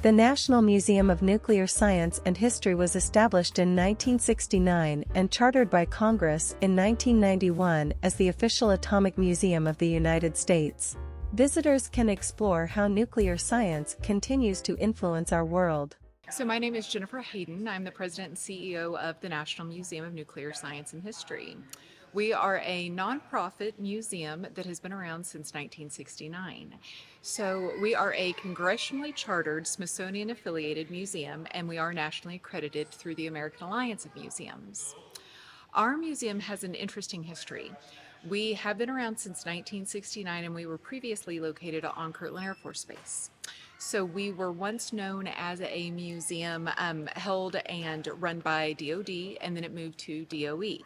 The National Museum of Nuclear Science and History was established in 1969 and chartered by Congress in 1991 as the official atomic museum of the United States. Visitors can explore how nuclear science continues to influence our world. So my name is Jennifer Hayden. I'm the president and CEO of the National Museum of Nuclear Science and History. We are a nonprofit museum that has been around since 1969. So we are a congressionally chartered Smithsonian affiliated museum, and we are nationally accredited through the American Alliance of Museums. Our museum has an interesting history. We have been around since 1969, and we were previously located on Kirtland Air Force Base. So we were once known as a museum held and run by DoD, and then it moved to DOE.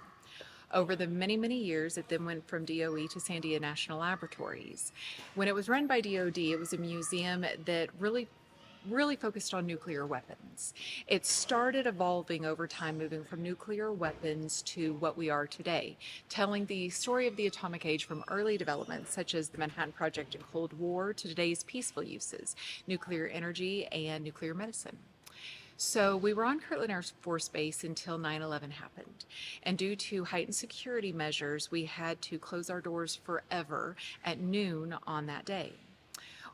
Over the many, many years, it then went from DOE to Sandia National Laboratories. When it was run by DoD, it was a museum that really focused on nuclear weapons. It started evolving over time, moving from nuclear weapons to what we are today, telling the story of the atomic age from early developments such as the Manhattan Project and Cold War to today's peaceful uses, nuclear energy and nuclear medicine. So we were on Kirtland Air Force Base until 9/11 happened. And due to heightened security measures, we had to close our doors forever at noon on that day.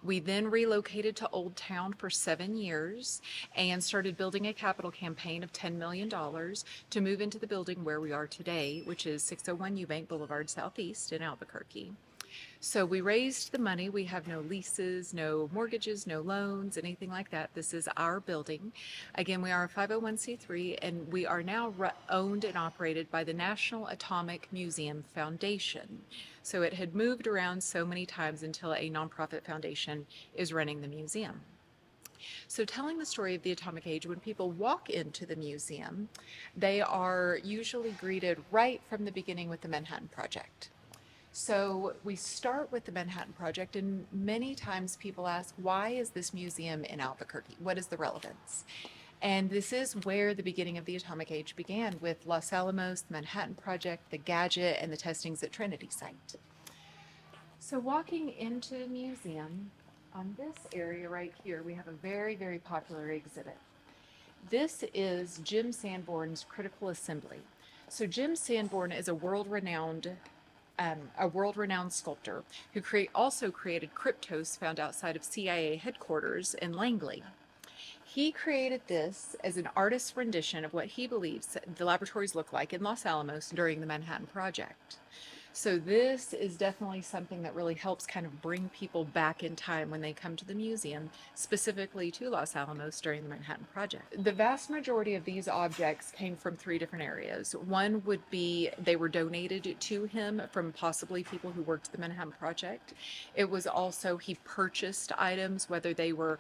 We then relocated to Old Town for 7 years and started building a capital campaign of $10 million to move into the building where we are today, which is 601 Eubank Boulevard Southeast in Albuquerque. So we raised the money. We have no leases, no mortgages, no loans, anything like that. This is our building. Again, we are a 501c3, and we are now owned and operated by the National Atomic Museum Foundation. So it had moved around so many times until a nonprofit foundation is running the museum. So telling the story of the atomic age, when people walk into the museum, they are usually greeted right from the beginning with the Manhattan Project. So we start with the Manhattan Project, and many times people ask, why is this museum in Albuquerque? What is the relevance? And this is where the beginning of the atomic age began, with Los Alamos, the Manhattan Project, the gadget, and the testings at Trinity site. So walking into the museum, on this area right here, we have a very, very popular exhibit. This is Jim Sanborn's Critical Assembly. So Jim Sanborn is a world-renowned sculptor who also created Kryptos, found outside of CIA headquarters in Langley. He created this as an artist's rendition of what he believes the laboratories look like in Los Alamos during the Manhattan Project. So this is definitely something that really helps kind of bring people back in time when they come to the museum, specifically to Los Alamos during the Manhattan Project. The vast majority of these objects came from 3 different areas. One would be they were donated to him from possibly people who worked the Manhattan Project. It was also he purchased items, whether they were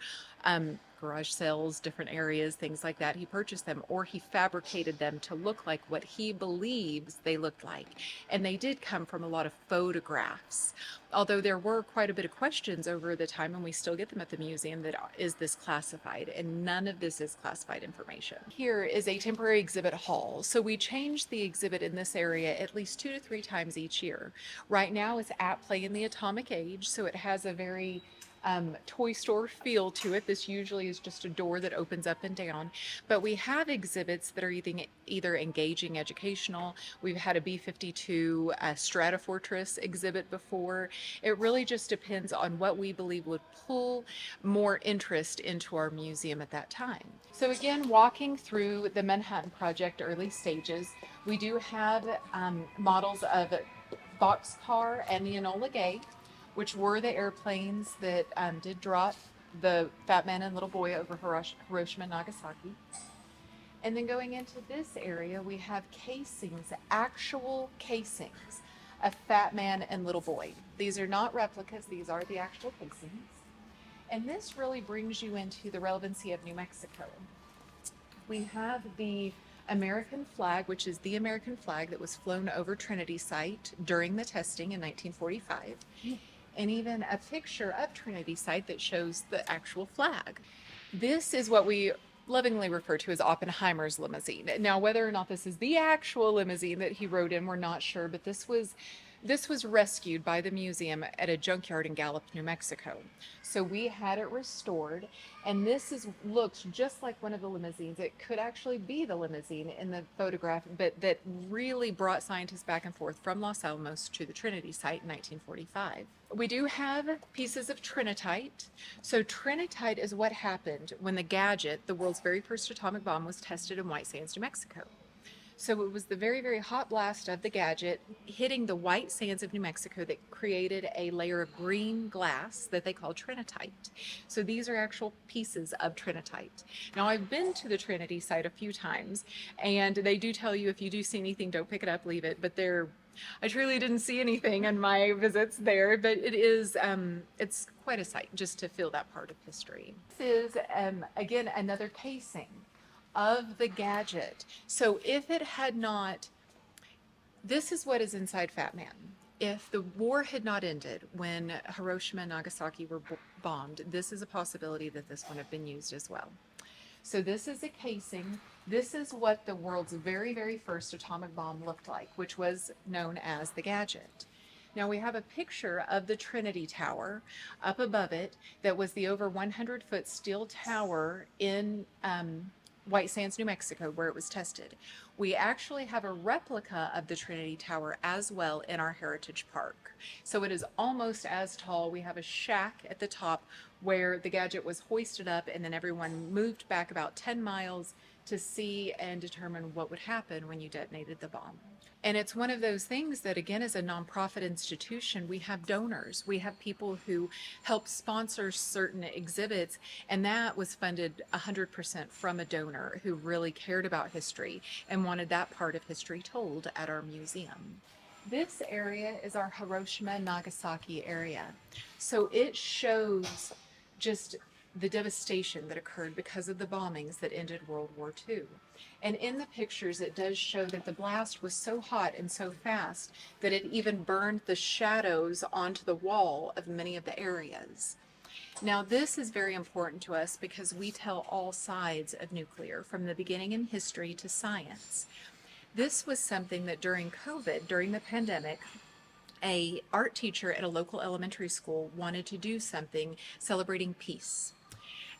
garage sales, different areas, things like that. He purchased them, or he fabricated them to look like what he believes they looked like. And they did come from a lot of photographs. Although there were quite a bit of questions over the time, and we still get them at the museum, that is this classified? And none of this is classified information. Here is a temporary exhibit hall. So we change the exhibit in this area at least 2 to 3 times each year. Right now it's at play in the atomic age, so it has a very toy store feel to it. This usually is just a door that opens up and down, but we have exhibits that are either engaging, educational. We've had a B-52 Stratofortress exhibit before. It really just depends on what we believe would pull more interest into our museum at that time. So again, walking through the Manhattan Project early stages, we do have models of Boxcar and the Enola Gay, which were the airplanes that did drop the Fat Man and Little Boy over Hiroshima and Nagasaki. And then going into this area, we have casings, actual casings of Fat Man and Little Boy. These are not replicas, these are the actual casings. And this really brings you into the relevancy of New Mexico. We have the American flag, which is the American flag that was flown over Trinity site during the testing in 1945. And even a picture of Trinity site that shows the actual flag. This is what we lovingly refer to as Oppenheimer's limousine. Now, whether or not this is the actual limousine that he rode in, we're not sure, but this was This was rescued by the museum at a junkyard in Gallup, New Mexico. So we had it restored, and looks just like one of the limousines. It could actually be the limousine in the photograph, but that really brought scientists back and forth from Los Alamos to the Trinity site in 1945. We do have pieces of trinitite. So trinitite is what happened when the Gadget, the world's very first atomic bomb, was tested in White Sands, New Mexico. So it was the very, very hot blast of the Gadget hitting the white sands of New Mexico that created a layer of green glass that they call trinitite. So these are actual pieces of trinitite. Now, I've been to the Trinity site a few times, and they do tell you if you do see anything, don't pick it up, leave it. But I truly didn't see anything on my visits there, but it's quite a sight just to feel that part of history. This is, again, another casing of the Gadget. So if it had not, this is what is inside Fat Man. If the war had not ended when Hiroshima and Nagasaki were bombed, this is a possibility that this one have been used as well. So this is a casing. This is what the world's very, very first atomic bomb looked like, which was known as the Gadget. Now we have a picture of the Trinity Tower up above it that was the over 100-foot steel tower in White Sands, New Mexico, where it was tested. We actually have a replica of the Trinity Tower as well in our Heritage Park. So it is almost as tall. We have a shack at the top where the Gadget was hoisted up, and then everyone moved back about 10 miles to see and determine what would happen when you detonated the bomb. And it's one of those things that, again, as a nonprofit institution, we have donors. We have people who help sponsor certain exhibits, and that was funded 100% from a donor who really cared about history and wanted that part of history told at our museum. This area is our Hiroshima and Nagasaki area. So it shows just the devastation that occurred because of the bombings that ended World War II. And in the pictures, it does show that the blast was so hot and so fast that it even burned the shadows onto the wall of many of the areas. Now, this is very important to us because we tell all sides of nuclear, from the beginning in history to science. This was something that during COVID, during the pandemic, an art teacher at a local elementary school wanted to do something celebrating peace.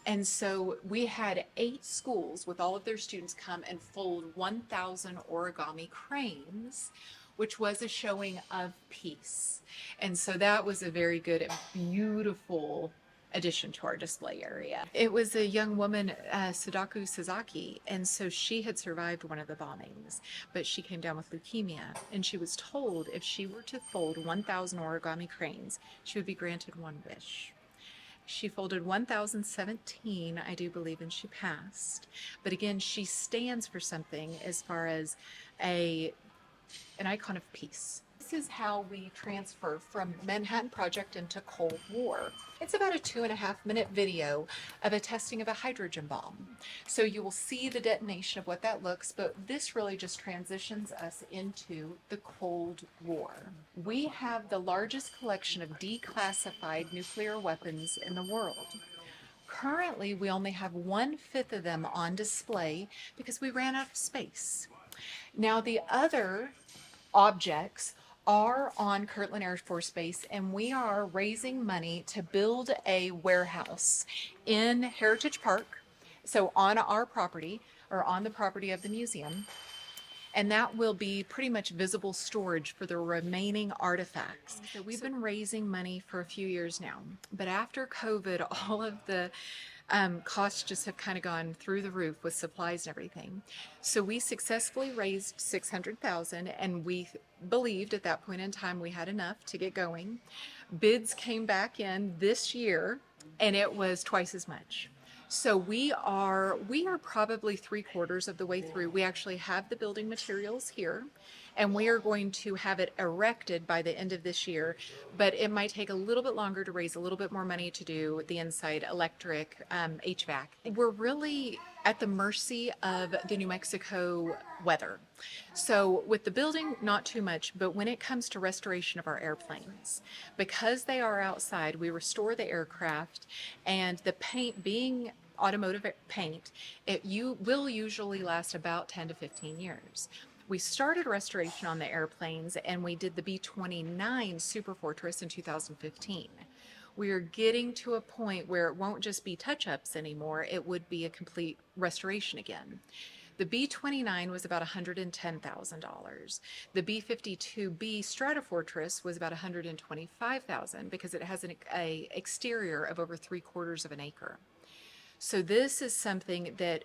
And so we had 8 schools with all of their students come and fold 1,000 origami cranes, which was a showing of peace. And so that was a very good, beautiful addition to our display area. It was a young woman, Sadako Sasaki, and so she had survived one of the bombings, but she came down with leukemia, and she was told if she were to fold 1,000 origami cranes, she would be granted one wish. She folded 1,017, I do believe, and she passed. But again, she stands for something as far as an icon of peace. This is how we transfer from Manhattan Project into Cold War. It's about a 2.5-minute video of a testing of a hydrogen bomb. So you will see the detonation of what that looks, but this really just transitions us into the Cold War. We have the largest collection of declassified nuclear weapons in the world. Currently, we only have 1/5 of them on display because we ran out of space. Now, the other objects are on Kirtland Air Force Base, and we are raising money to build a warehouse in Heritage Park, so on our property, or on the property of the museum, and that will be pretty much visible storage for the remaining artifacts. So we've been raising money for a few years now, but after COVID, all of the costs just have kind of gone through the roof with supplies and everything. So we successfully raised $600,000, and we believed at that point in time we had enough to get going. Bids came back in this year, and it was twice as much. So we are probably 3/4 of the way through. We actually have the building materials here, and we are going to have it erected by the end of this year, but it might take a little bit longer to raise a little bit more money to do the inside electric, HVAC. We're really at the mercy of the New Mexico weather. So with the building, not too much, but when it comes to restoration of our airplanes, because they are outside, we restore the aircraft, and the paint being automotive paint, it will usually last about 10 to 15 years. We started restoration on the airplanes, and we did the B-29 Super Fortress in 2015. We are getting to a point where it won't just be touch-ups anymore, it would be a complete restoration again. The B-29 was about $110,000. The B-52B Stratofortress was about $125,000 because it has an exterior of over 3/4 of an acre. So this is something that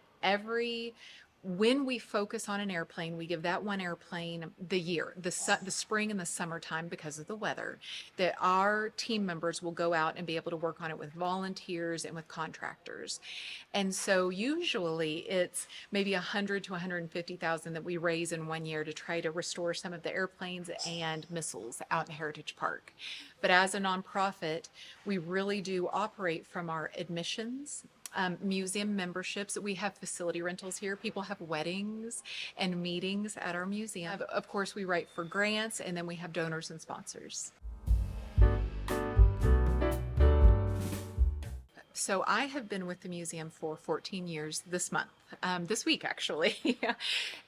when we focus on an airplane, we give that one airplane the year, the spring and the summertime because of the weather, that our team members will go out and be able to work on it with volunteers and with contractors. And so usually it's maybe 100 to 150,000 that we raise in one year to try to restore some of the airplanes and missiles out in Heritage Park. But as a nonprofit, we really do operate from our admissions, museum memberships. We have facility rentals here. People have weddings and meetings at our museum. Of course, we write for grants, and then we have donors and sponsors. So I have been with the museum for 14 years this month, this week actually.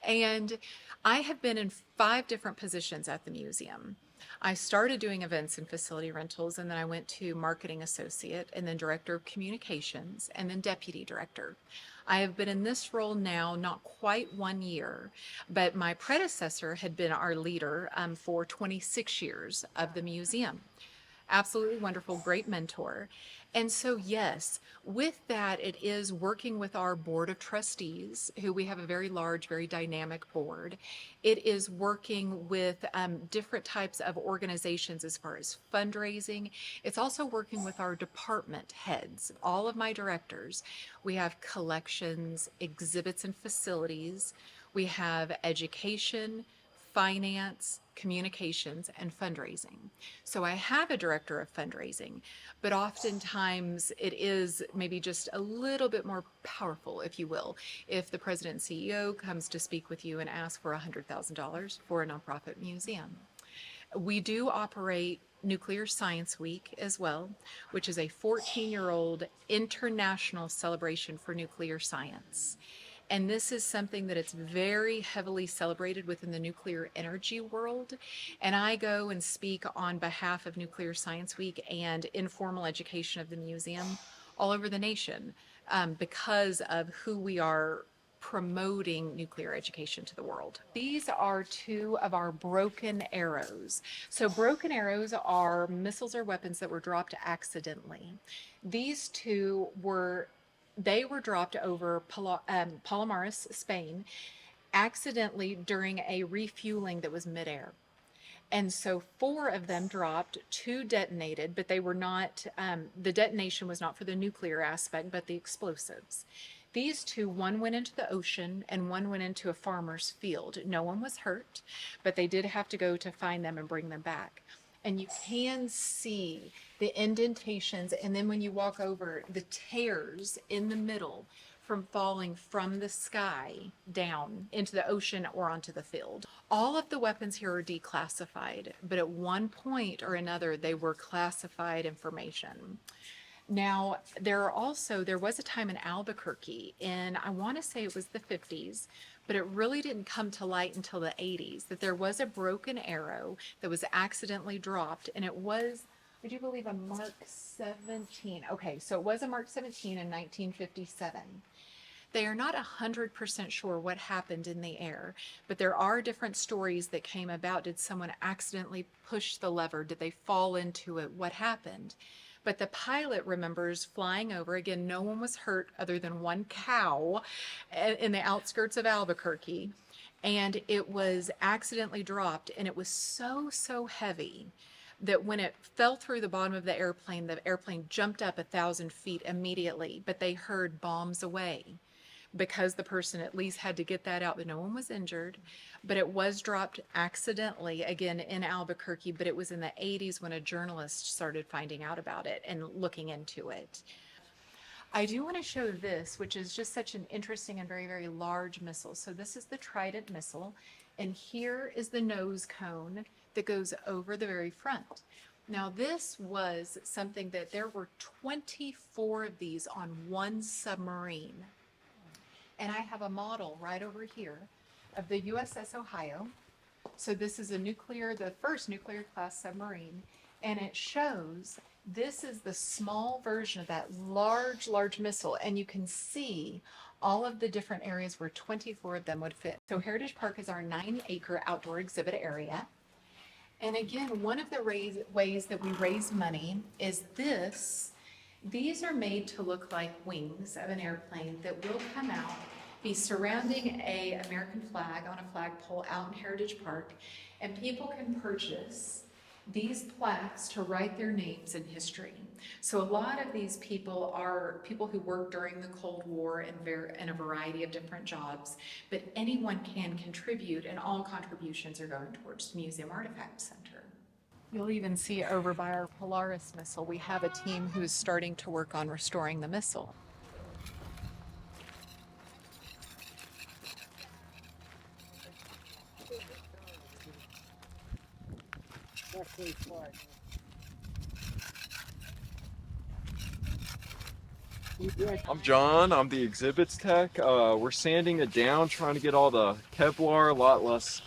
And I have been in 5 different positions at the museum. I started doing events and facility rentals, and then I went to marketing associate, and then director of communications, and then deputy director. I have been in this role now not quite 1 year, but my predecessor had been our leader for 26 years of the museum. Absolutely wonderful, great mentor. And so, yes, with that, it is working with our board of trustees, who we have a very large, very dynamic board. It is working with different types of organizations as far as fundraising. It's also working with our department heads, all of my directors. We have collections, exhibits, and facilities. We have education, finance, communications, and fundraising. So I have a director of fundraising, but oftentimes it is maybe just a little bit more powerful, if you will, if the president and CEO comes to speak with you and ask for $100,000 for a nonprofit museum. We do operate Nuclear Science Week as well, which is a 14-year-old international celebration for nuclear science. And this is something that it's very heavily celebrated within the nuclear energy world. And I go and speak on behalf of Nuclear Science Week and informal education of the museum all over the nation because of who we are promoting nuclear education to the world. These are 2 of our broken arrows. So broken arrows are missiles or weapons that were dropped accidentally. These 2 were dropped over Palomares, Spain, accidentally during a refueling that was midair. And so 4 of them dropped, 2 detonated, but they were not, the detonation was not for the nuclear aspect, but the explosives. These 2, one went into the ocean and one went into a farmer's field. No one was hurt, but they did have to go to find them and bring them back. And you can see the indentations, and then when you walk over, the tears in the middle from falling from the sky down into the ocean or onto the field. All of the weapons here are declassified, but at one point or another, they were classified information. Now, there was a time in Albuquerque in, I want to say it was the 50s, but it really didn't come to light until the 80s, that there was a broken arrow that was accidentally dropped, and it was, would you believe, a Mark 17? Okay, so it was a Mark 17 in 1957. They are not 100% sure what happened in the air, but there are different stories that came about. Did someone accidentally push the lever? Did they fall into it? What happened? But the pilot remembers flying over. Again, no one was hurt other than one cow in the outskirts of Albuquerque. And it was accidentally dropped, and it was so heavy that when it fell through the bottom of the airplane jumped up 1,000 feet immediately, but they heard bombs away, because the person at least had to get that out, but no one was injured. But it was dropped accidentally, again, in Albuquerque, but it was in the 80s when a journalist started finding out about it and looking into it. I do want to show this, which is just such an interesting and very large missile. So this is the Trident Missile, and here is the nose cone that goes over the very front. Now, this was something that there were 24 of these on one submarine. And I have a model right over here of the USS Ohio. So this is the first nuclear class submarine, and it shows this is the small version of that large missile, and you can see all of the different areas where 24 of them would fit. So Heritage Park is our 9-acre outdoor exhibit area. And again, one of the ways that we raise money is this. These are made to look like wings of an airplane that will come out, be surrounding a American flag on a flagpole out in Heritage Park, and people can purchase these plaques to write their names in history. So a lot of these people are people who worked during the Cold War in a variety of different jobs, but anyone can contribute, and all contributions are going towards the Museum Artifact Center. You'll even see over by our Polaris missile, we have a team who's starting to work on restoring the missile. I'm John. I'm the exhibits tech. We're sanding it down, trying to get all the Kevlar a lot less,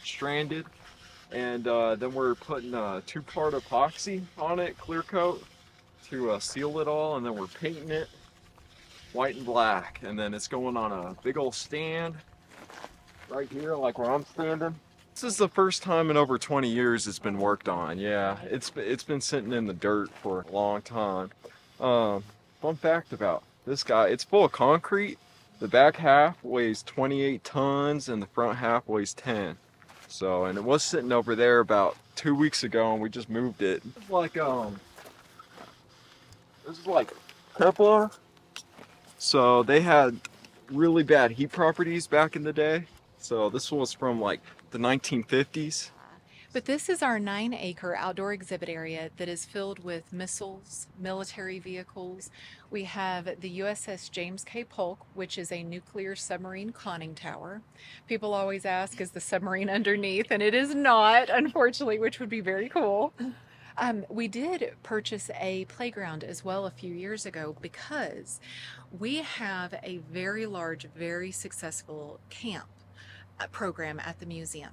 stranded. And then we're putting a 2-part epoxy on it, clear coat, to seal it all. And then we're painting it white and black. And then it's going on a big old stand right here, like where I'm standing. This is the first time in over 20 years it's been worked on. Yeah, it's been sitting in the dirt for a long time. Fun fact about this guy, it's full of concrete. The back half weighs 28 tons and the front half weighs 10. So, and it was sitting over there about 2 weeks ago and we just moved it. It's like, this is like Kevlar. So they had really bad heat properties back in the day. So this was from like the 1950s. But this is our 9-acre outdoor exhibit area that is filled with missiles, military vehicles. We have the USS James K. Polk, which is a nuclear submarine conning tower. People always ask, is the submarine underneath? And it is not, unfortunately, which would be very cool. We did purchase a playground as well a few years ago because we have a very large, very successful camp program at the museum.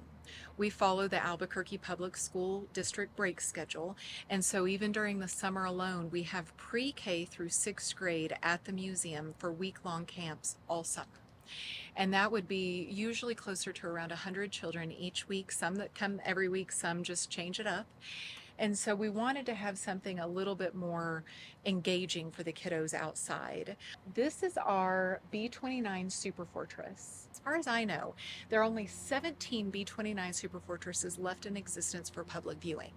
We follow the Albuquerque Public School District break schedule, and so even during the summer alone, we have pre-K through 6th grade at the museum for week-long camps all summer. And that would be usually closer to around 100 children each week, some that come every week, some just change it up. And so we wanted to have something a little bit more engaging for the kiddos outside. This is our B-29 Super Fortress. As far as I know, there are only 17 B-29 Super Fortresses left in existence for public viewing,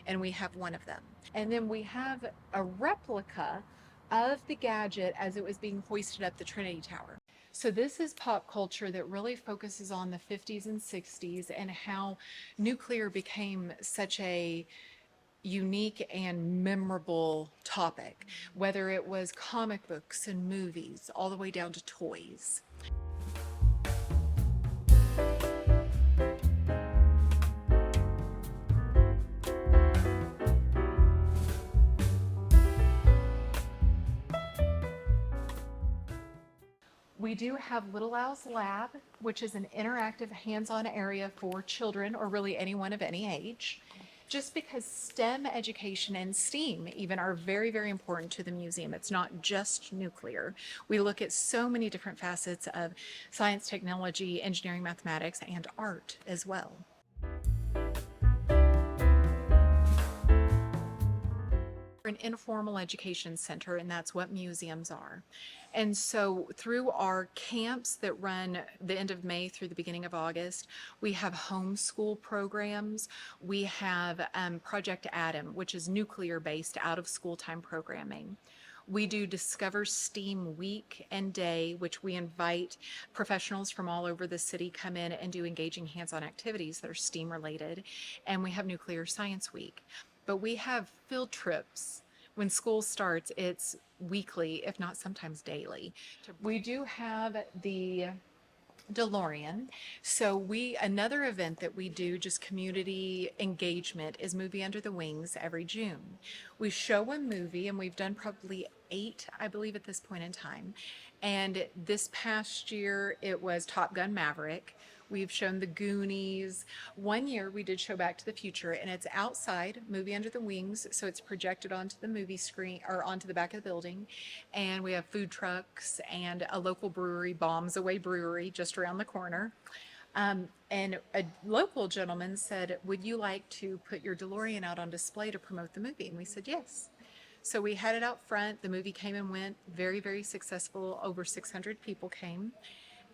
and we have one of them. And then we have a replica of the gadget as it was being hoisted up the Trinity Tower. So this is pop culture that really focuses on the 50s and 60s and how nuclear became such a unique and memorable topic, whether it was comic books and movies, all the way down to toys. We do have Little Owl's Lab, which is an interactive hands-on area for children or really anyone of any age. Just because STEM education and STEAM even are very, very important to the museum. It's not just nuclear. We look at so many different facets of science, technology, engineering, mathematics, and art as well. We're an informal education center, and that's what museums are. And so through our camps that run the end of May through the beginning of August, we have homeschool programs. We have Project Atom, which is nuclear-based out-of-school time programming. We do Discover STEAM Week and Day, which we invite professionals from all over the city come in and do engaging hands-on activities that are STEAM related. And we have Nuclear Science Week. But we have field trips. When school starts, it's weekly, if not sometimes daily. We do have the DeLorean. So another event that we do, just community engagement, is Movie Under the Wings every June. We show a movie, and we've done probably 8, I believe, at this point in time. And this past year, it was Top Gun Maverick. We've shown the Goonies. One year we did show Back to the Future, and it's outside, movie under the wings, so it's projected onto the movie screen or onto the back of the building. And we have food trucks and a local brewery, Bombs Away Brewery, just around the corner. And a local gentleman said, "Would you like to put your DeLorean out on display to promote the movie?" And we said, "Yes." So we had it out front. The movie came and went, very, very successful. Over 600 people came.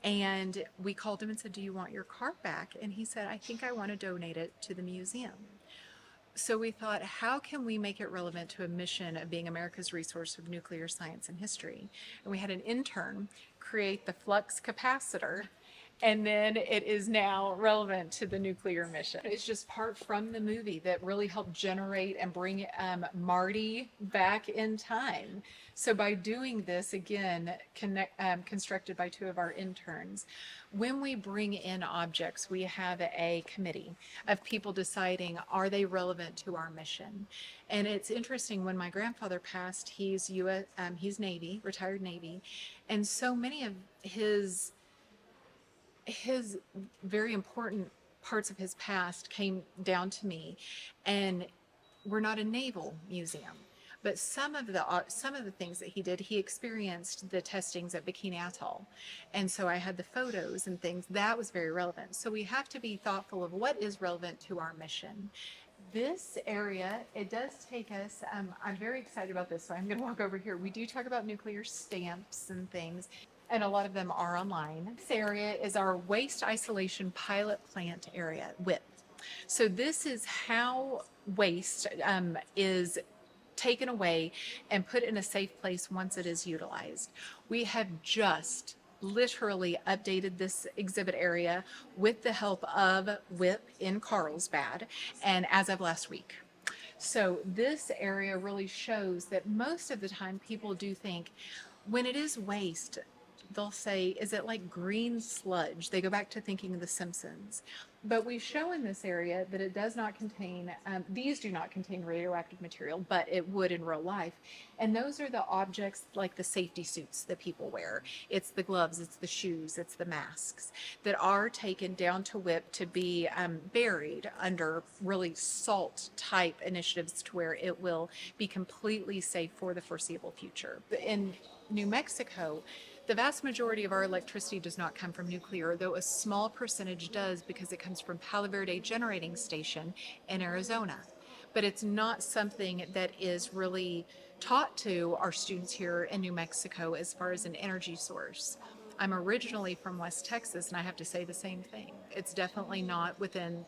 And we called him and said, "Do you want your car back?" And he said, "I think I want to donate it to the museum." So we thought, how can we make it relevant to a mission of being America's resource of nuclear science and history? And we had an intern create the flux capacitor, and then it is now relevant to the nuclear mission. It's just part from the movie that really helped generate and bring Marty back in time. So by doing this, again, constructed by two of our interns, when we bring in objects, we have a committee of people deciding, are they relevant to our mission? And it's interesting, when my grandfather passed, he's Navy, retired Navy, and so many of his very important parts of his past came down to me. And we're not a naval museum, but some of the things that he did, he experienced the testings at Bikini Atoll, and so I had the photos and things that was very relevant. So we have to be thoughtful of what is relevant to our mission. This area, it does take us, I'm very excited about this, so I'm going to walk over here. We do talk about nuclear stamps and things, and a lot of them are online. This area is our waste isolation pilot plant area, WIPP. So this is how waste is taken away and put in a safe place once it is utilized. We have just literally updated this exhibit area with the help of WIPP in Carlsbad, and as of last week. So this area really shows that most of the time people do think when it is waste, they'll say, is it like green sludge? They go back to thinking of The Simpsons. But we show in this area that it does not contain, these do not contain radioactive material, but it would in real life. And those are the objects like the safety suits that people wear. It's the gloves, it's the shoes, it's the masks that are taken down to WIPP to be buried under really salt type initiatives to where it will be completely safe for the foreseeable future. In New Mexico, the vast majority of our electricity does not come from nuclear, though a small percentage does because it comes from Blvd generating station in Arizona. But it's not something that is really taught to our students here in New Mexico as far as an energy source. I'm originally from West Texas, and I have to say the same thing. It's definitely not within,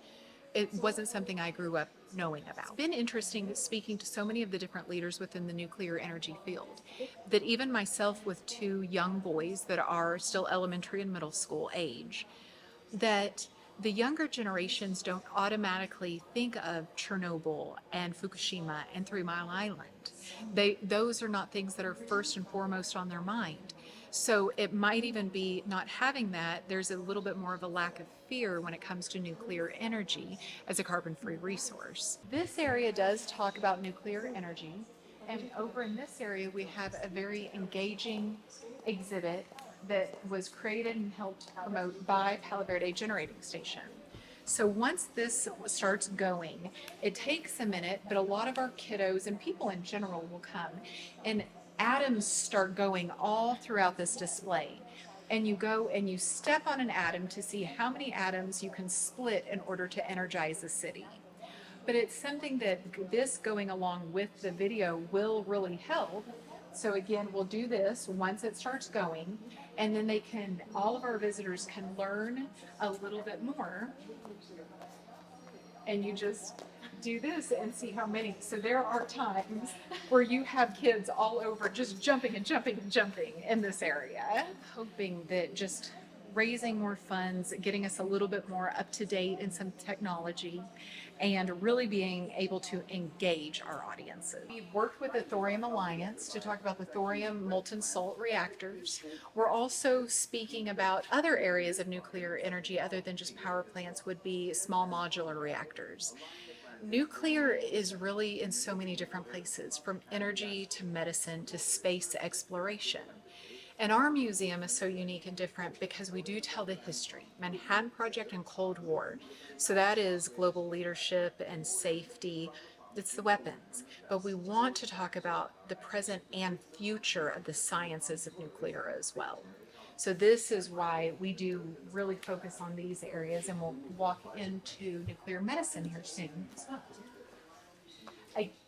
it wasn't something I grew up knowing about. It's been interesting speaking to so many of the different leaders within the nuclear energy field, that even myself with two young boys that are still elementary and middle school age, that the younger generations don't automatically think of Chernobyl and Fukushima and 3 Mile Island. Those are not things that are first and foremost on their mind. So it might even be not having that, there's a little bit more of a lack of fear when it comes to nuclear energy as a carbon-free resource. This area does talk about nuclear energy, and over in this area we have a very engaging exhibit that was created and helped promote by Blvd Generating Station. So once this starts going, it takes a minute, but a lot of our kiddos and people in general will come, and atoms start going all throughout this display. And you go and you step on an atom to see how many atoms you can split in order to energize a city. But it's something that this going along with the video will really help. So again, we'll do this once it starts going, and then all of our visitors can learn a little bit more. And you just do this and see how many. So there are times where you have kids all over just jumping and jumping and jumping in this area. Hoping that just raising more funds, getting us a little bit more up to date in some technology, and really being able to engage our audiences. We've worked with the Thorium Alliance to talk about the thorium molten salt reactors. We're also speaking about other areas of nuclear energy other than just power plants, would be small modular reactors. Nuclear is really in so many different places, from energy to medicine to space exploration. And our museum is so unique and different because we do tell the history, Manhattan Project and Cold War. So that is global leadership and safety. It's the weapons. But we want to talk about the present and future of the sciences of nuclear as well. So this is why we do really focus on these areas, and we'll walk into nuclear medicine here soon as well.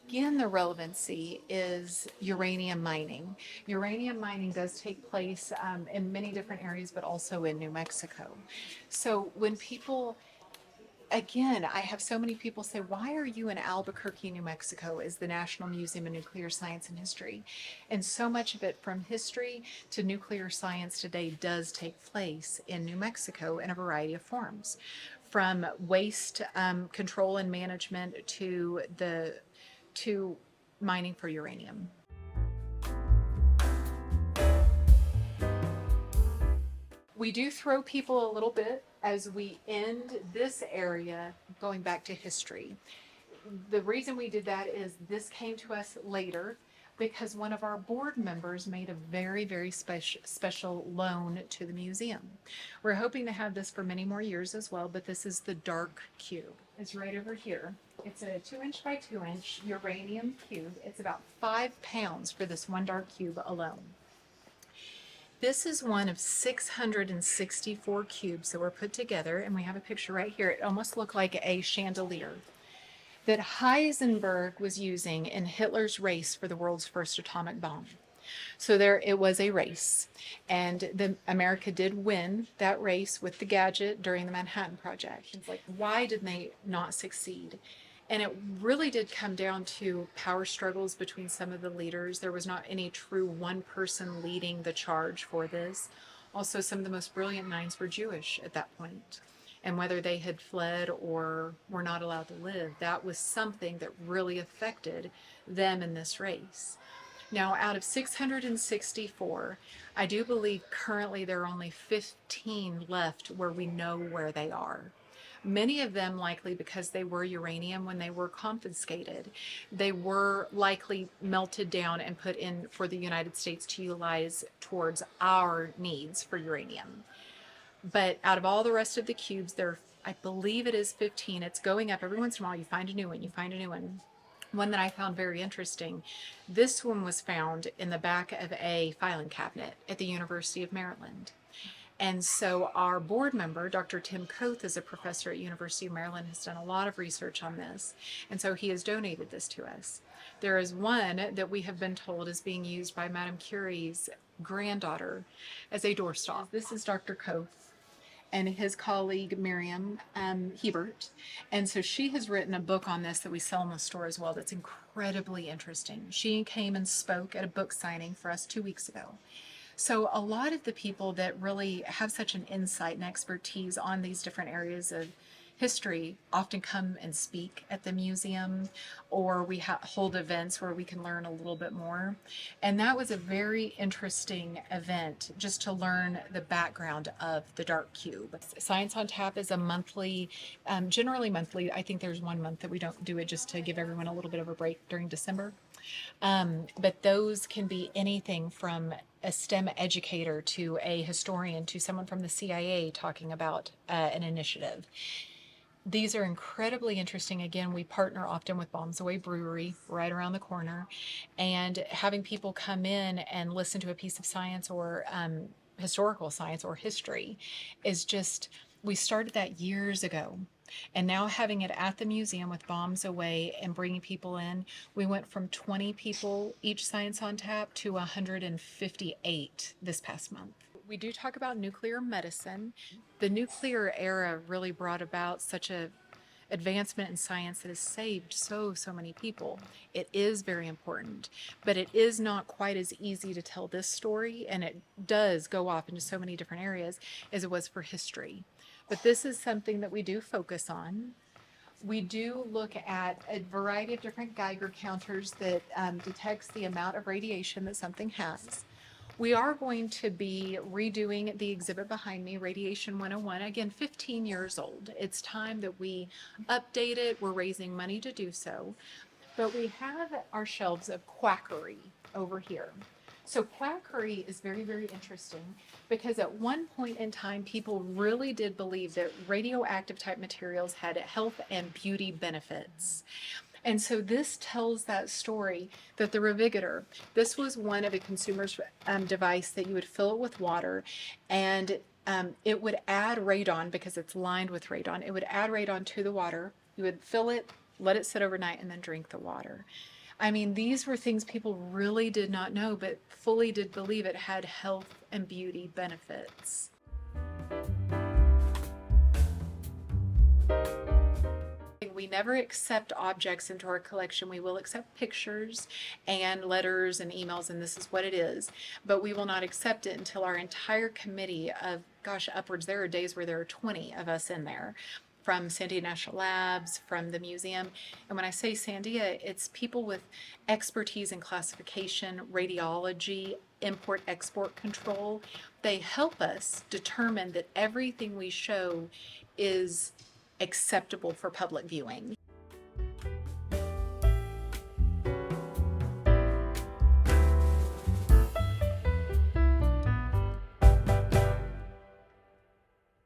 Again, the relevancy is uranium mining. Uranium mining does take place in many different areas, but also in New Mexico. So when people, again, I have so many people say, why are you in Albuquerque, New Mexico, is the National Museum of Nuclear Science and History? And so much of it, from history to nuclear science today, does take place in New Mexico in a variety of forms. From waste control and management to mining for uranium. We do throw people a little bit as we end this area going back to history. The reason we did that is this came to us later because one of our board members made a very special loan to the museum. We're hoping to have this for many more years as well, but this is the dark cube. It's right over here. It's a 2-inch by 2-inch uranium cube. It's about 5 pounds for this one dark cube alone. This is one of 664 cubes that were put together, and we have a picture right here. It almost looked like a chandelier that Heisenberg was using in Hitler's race for the world's first atomic bomb. So there it was a race, and America did win that race with the gadget during the Manhattan Project. It's like, why did they not succeed? And it really did come down to power struggles between some of the leaders. There was not any true one person leading the charge for this. Also, some of the most brilliant minds were Jewish at that point. And whether they had fled or were not allowed to live, that was something that really affected them in this race. Now, out of 664, I do believe currently there are only 15 left where we know where they are. Many of them likely because they were uranium when they were confiscated. They were likely melted down and put in for the United States to utilize towards our needs for uranium. But out of all the rest of the cubes, there, I believe it is 15. It's going up every once in a while. You find a new one, you find a new one. One that I found very interesting. This one was found in the back of a filing cabinet at the University of Maryland. And so our board member, Dr. Tim Koth, is a professor at University of Maryland, has done a lot of research on this. And so he has donated this to us. There is one that we have been told is being used by Madame Curie's granddaughter as a doorstop. This is Dr. Koth and his colleague Miriam Hebert. And so she has written a book on this that we sell in the store as well that's incredibly interesting. She came and spoke at a book signing for us 2 weeks ago. So a lot of the people that really have such an insight and expertise on these different areas of history often come and speak at the museum, or we hold events where we can learn a little bit more. And that was a very interesting event just to learn the background of the dark cube. Science on Tap is a monthly, generally monthly. I think there's 1 month that we don't do it just to give everyone a little bit of a break during December. But those can be anything from a STEM educator to a historian to someone from the CIA talking about an initiative. These are incredibly interesting. Again, we partner often with Bombs Away Brewery right around the corner, and having people come in and listen to a piece of science or historical science or history is just, we started that years ago. And now having it at the museum with Bombs Away and bringing people in, we went from 20 people each Science on Tap to 158 this past month. We do talk about nuclear medicine. The nuclear era really brought about such a advancement in science that has saved so many people. It is very important, but it is not quite as easy to tell this story, and it does go off into so many different areas as it was for history. But this is something that we do focus on. We do look at a variety of different Geiger counters that detects the amount of radiation that something has. We are going to be redoing the exhibit behind me, Radiation 101, again, 15 years old. It's time that we update it. We're raising money to do so. But we have our shelves of quackery over here. So quackery is very, very interesting because at one point in time, people really did believe that radioactive type materials had health and beauty benefits. And so this tells that story that the Revigator, this was one of a consumer's device that you would fill it with water, and it would add radon because it's lined with radon. It would add radon to the water. You would fill it, let it sit overnight, and then drink the water. I mean, these were things people really did not know, but fully did believe it had health and beauty benefits. We never accept objects into our collection. We will accept pictures and letters and emails, and this is what it is. But we will not accept it until our entire committee of, gosh, upwards, there are days where there are 20 of us in there, from Sandia National Labs, from the museum. And when I say Sandia, it's people with expertise in classification, radiology, import-export control. They help us determine that everything we show is acceptable for public viewing.